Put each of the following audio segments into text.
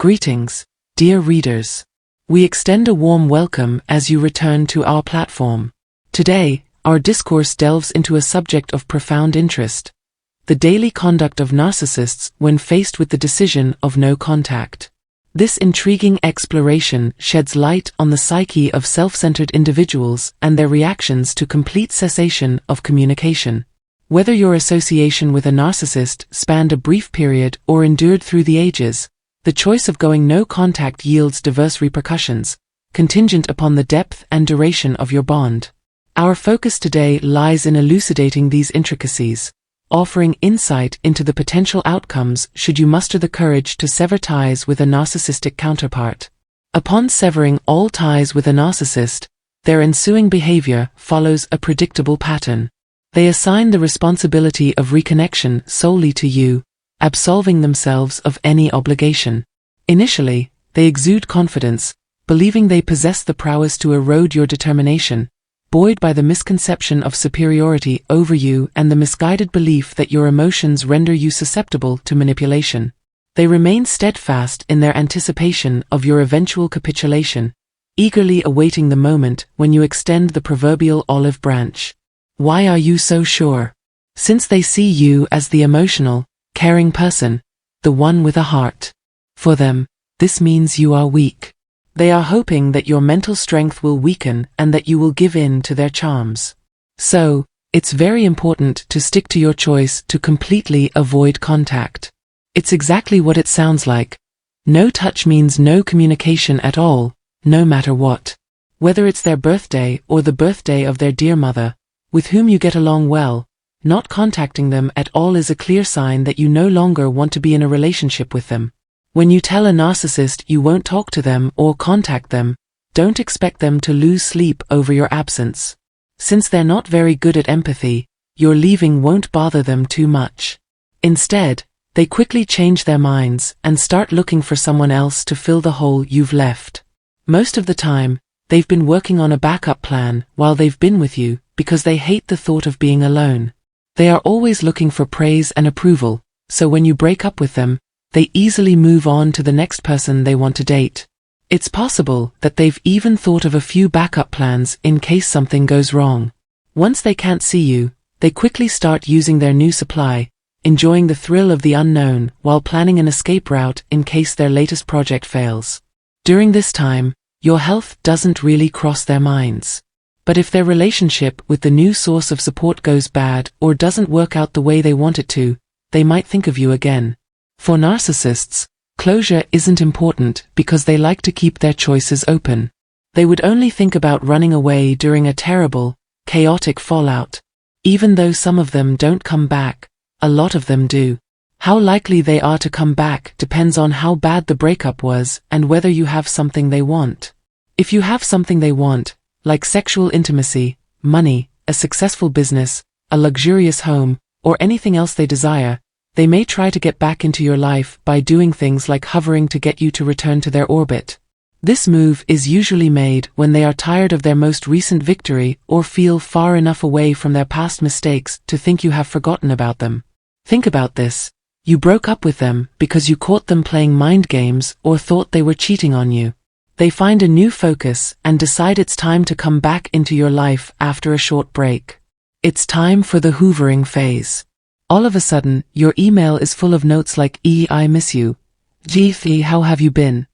Greetings, dear readers. We extend a warm welcome as you return to our platform. Today, our discourse delves into a subject of profound interest: the daily conduct of narcissists when faced with the decision of no contact. This intriguing exploration sheds light on the psyche of self-centered individuals and their reactions to complete cessation of communication. Whether your association with a narcissist spanned a brief period or endured through the ages, the choice of going no contact yields diverse repercussions, contingent upon the depth and duration of your bond. Our focus today lies in elucidating these intricacies, offering insight into the potential outcomes should you muster the courage to sever ties with a narcissistic counterpart. Upon severing all ties with a narcissist, their ensuing behavior follows a predictable pattern. They assign the responsibility of reconnection solely to you, absolving themselves of any obligation. Initially, they exude confidence, believing they possess the prowess to erode your determination, buoyed by the misconception of superiority over you and the misguided belief that your emotions render you susceptible to manipulation. They remain steadfast in their anticipation of your eventual capitulation, eagerly awaiting the moment when you extend the proverbial olive branch. Why are you so sure? Since they see you as the emotional, caring person, the one with a heart. For them, this means you are weak. They are hoping that your mental strength will weaken and that you will give in to their charms. So, it's very important to stick to your choice to completely avoid contact. It's exactly what it sounds like. No touch means no communication at all, no matter what. Whether it's their birthday or the birthday of their dear mother, with whom you get along well, not contacting them at all is a clear sign that you no longer want to be in a relationship with them. When you tell a narcissist you won't talk to them or contact them, don't expect them to lose sleep over your absence. Since they're not very good at empathy, your leaving won't bother them too much. Instead, they quickly change their minds and start looking for someone else to fill the hole you've left. Most of the time, they've been working on a backup plan while they've been with you because they hate the thought of being alone. They are always looking for praise and approval, so when you break up with them, they easily move on to the next person they want to date. It's possible that they've even thought of a few backup plans in case something goes wrong. Once they can't see you, they quickly start using their new supply, enjoying the thrill of the unknown while planning an escape route in case their latest project fails. During this time, your health doesn't really cross their minds. But if their relationship with the new source of support goes bad or doesn't work out the way they want it to, they might think of you again. For narcissists, closure isn't important because they like to keep their choices open. They would only think about running away during a terrible, chaotic fallout. Even though some of them don't come back, a lot of them do. How likely they are to come back depends on how bad the breakup was and whether you have something they want. If you have something they want, like sexual intimacy, money, a successful business, a luxurious home, or anything else they desire, they may try to get back into your life by doing things like hovering to get you to return to their orbit. This move is usually made when they are tired of their most recent victory or feel far enough away from their past mistakes to think you have forgotten about them. Think about this. You broke up with them because you caught them playing mind games or thought they were cheating on you. They find a new focus and decide it's time to come back into your life after a short break. It's time for the hoovering phase. All of a sudden, your email is full of notes like I miss you. Gee, how have you been?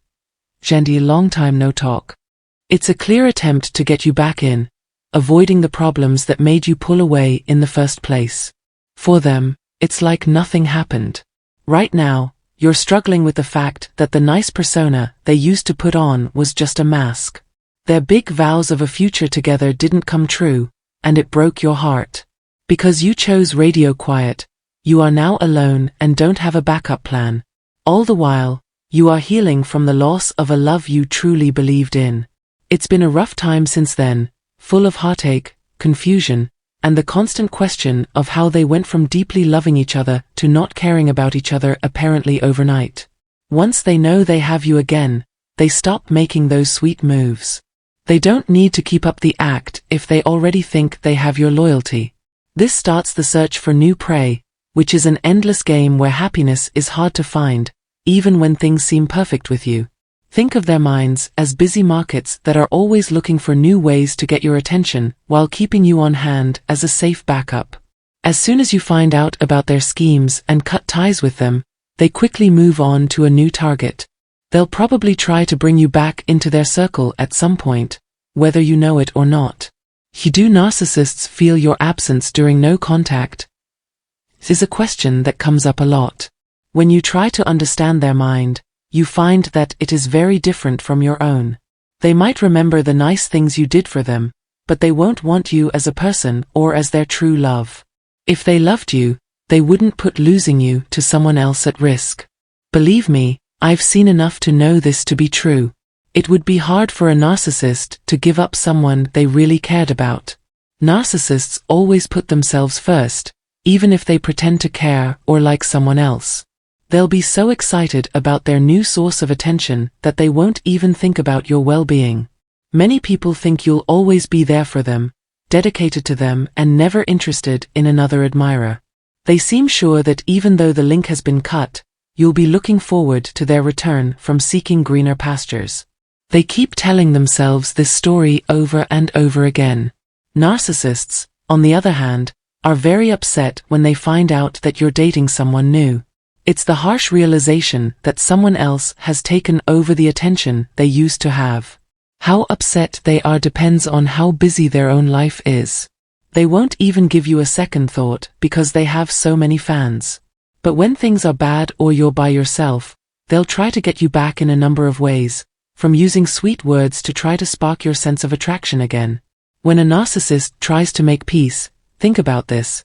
Jandy, long time no talk. It's a clear attempt to get you back in, avoiding the problems that made you pull away in the first place. For them, it's like nothing happened. Right now, you're struggling with the fact that the nice persona they used to put on was just a mask. Their big vows of a future together didn't come true, and it broke your heart. Because you chose radio quiet, you are now alone and don't have a backup plan. All the while, you are healing from the loss of a love you truly believed in. It's been a rough time since then, full of heartache, confusion, and the constant question of how they went from deeply loving each other to not caring about each other apparently overnight. Once they know they have you again, they stop making those sweet moves. They don't need to keep up the act if they already think they have your loyalty. This starts the search for new prey, which is an endless game where happiness is hard to find, even when things seem perfect with you. Think of their minds as busy markets that are always looking for new ways to get your attention while keeping you on hand as a safe backup. As soon as you find out about their schemes and cut ties with them, they quickly move on to a new target. They'll probably try to bring you back into their circle at some point, whether you know it or not. Do narcissists feel your absence during no contact? This is a question that comes up a lot. When you try to understand their mind, you find that it is very different from your own. They might remember the nice things you did for them, but they won't want you as a person or as their true love. If they loved you, they wouldn't put losing you to someone else at risk. Believe me, I've seen enough to know this to be true. It would be hard for a narcissist to give up someone they really cared about. Narcissists always put themselves first, even if they pretend to care or like someone else. They'll be so excited about their new source of attention that they won't even think about your well-being. Many people think you'll always be there for them, dedicated to them and never interested in another admirer. They seem sure that even though the link has been cut, you'll be looking forward to their return from seeking greener pastures. They keep telling themselves this story over and over again. Narcissists, on the other hand, are very upset when they find out that you're dating someone new. It's the harsh realization that someone else has taken over the attention they used to have. How upset they are depends on how busy their own life is. They won't even give you a second thought because they have so many fans. But when things are bad or you're by yourself, they'll try to get you back in a number of ways, from using sweet words to try to spark your sense of attraction again. When a narcissist tries to make peace, think about this.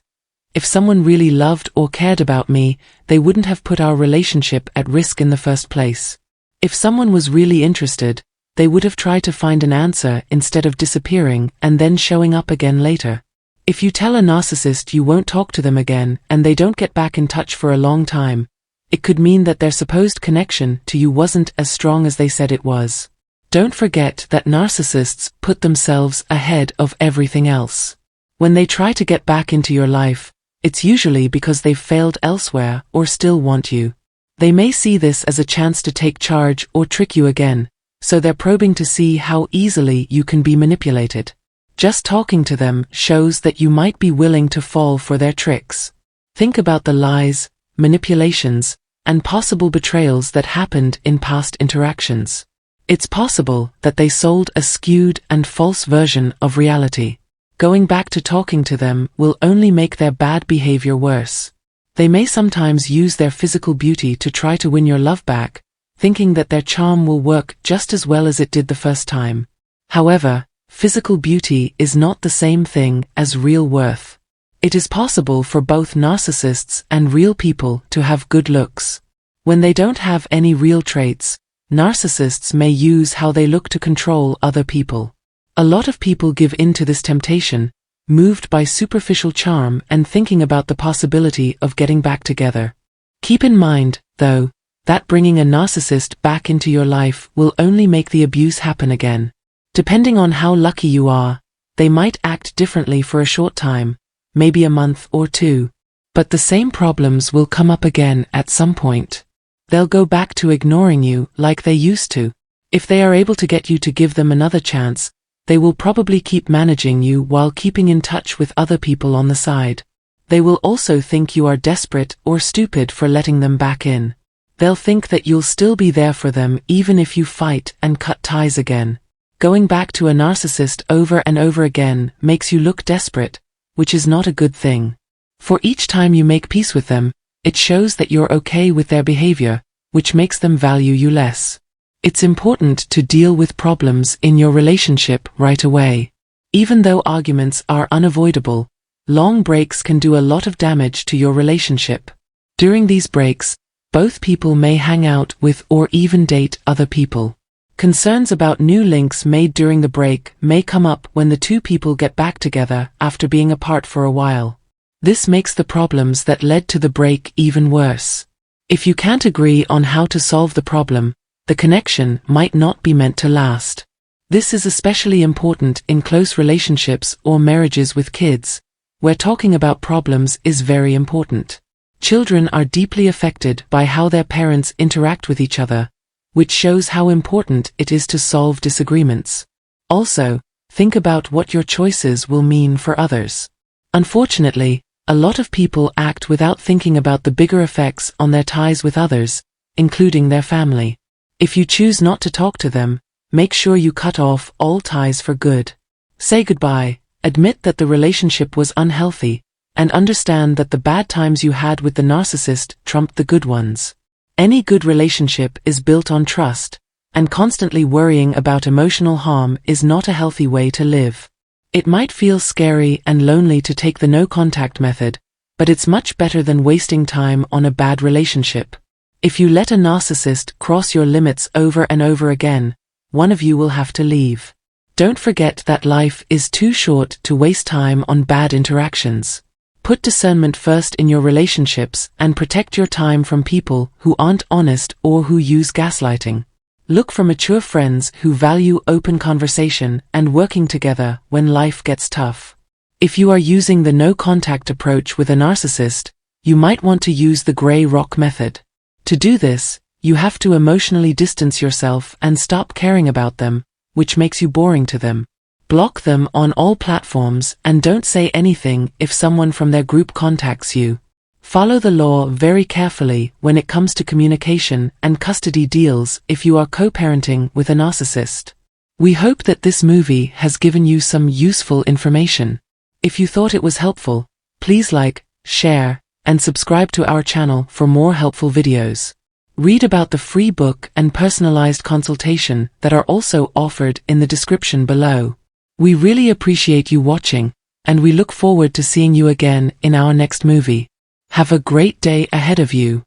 If someone really loved or cared about me, they wouldn't have put our relationship at risk in the first place. If someone was really interested, they would have tried to find an answer instead of disappearing and then showing up again later. If you tell a narcissist you won't talk to them again and they don't get back in touch for a long time, it could mean that their supposed connection to you wasn't as strong as they said it was. Don't forget that narcissists put themselves ahead of everything else. When they try to get back into your life, it's usually because they've failed elsewhere or still want you. They may see this as a chance to take charge or trick you again, so they're probing to see how easily you can be manipulated. Just talking to them shows that you might be willing to fall for their tricks. Think about the lies, manipulations, and possible betrayals that happened in past interactions. It's possible that they sold a skewed and false version of reality. Going back to talking to them will only make their bad behavior worse. They may sometimes use their physical beauty to try to win your love back, thinking that their charm will work just as well as it did the first time. However, physical beauty is not the same thing as real worth. It is possible for both narcissists and real people to have good looks. When they don't have any real traits, narcissists may use how they look to control other people. A lot of people give in to this temptation, moved by superficial charm and thinking about the possibility of getting back together. Keep in mind, though, that bringing a narcissist back into your life will only make the abuse happen again. Depending on how lucky you are, they might act differently for a short time, maybe a month or two. But the same problems will come up again at some point. They'll go back to ignoring you like they used to. If they are able to get you to give them another chance, they will probably keep managing you while keeping in touch with other people on the side. They will also think you are desperate or stupid for letting them back in. They'll think that you'll still be there for them even if you fight and cut ties again. Going back to a narcissist over and over again makes you look desperate, which is not a good thing. For each time you make peace with them, it shows that you're okay with their behavior, which makes them value you less. It's important to deal with problems in your relationship right away. Even though arguments are unavoidable, long breaks can do a lot of damage to your relationship. During these breaks, both people may hang out with or even date other people. Concerns about new links made during the break may come up when the two people get back together after being apart for a while. This makes the problems that led to the break even worse. If you can't agree on how to solve the problem, the connection might not be meant to last. This is especially important in close relationships or marriages with kids, where talking about problems is very important. Children are deeply affected by how their parents interact with each other, which shows how important it is to solve disagreements. Also, think about what your choices will mean for others. Unfortunately, a lot of people act without thinking about the bigger effects on their ties with others, including their family. If you choose not to talk to them, make sure you cut off all ties for good. Say goodbye, admit that the relationship was unhealthy, and understand that the bad times you had with the narcissist trumped the good ones. Any good relationship is built on trust, and constantly worrying about emotional harm is not a healthy way to live. It might feel scary and lonely to take the no-contact method, but it's much better than wasting time on a bad relationship. If you let a narcissist cross your limits over and over again, one of you will have to leave. Don't forget that life is too short to waste time on bad interactions. Put discernment first in your relationships and protect your time from people who aren't honest or who use gaslighting. Look for mature friends who value open conversation and working together when life gets tough. If you are using the no-contact approach with a narcissist, you might want to use the gray rock method. To do this, you have to emotionally distance yourself and stop caring about them, which makes you boring to them. Block them on all platforms and don't say anything if someone from their group contacts you. Follow the law very carefully when it comes to communication and custody deals if you are co-parenting with a narcissist. We hope that this movie has given you some useful information. If you thought it was helpful, please like, share, and subscribe to our channel for more helpful videos. Read about the free book and personalized consultation that are also offered in the description below. We really appreciate you watching, and we look forward to seeing you again in our next movie. Have a great day ahead of you.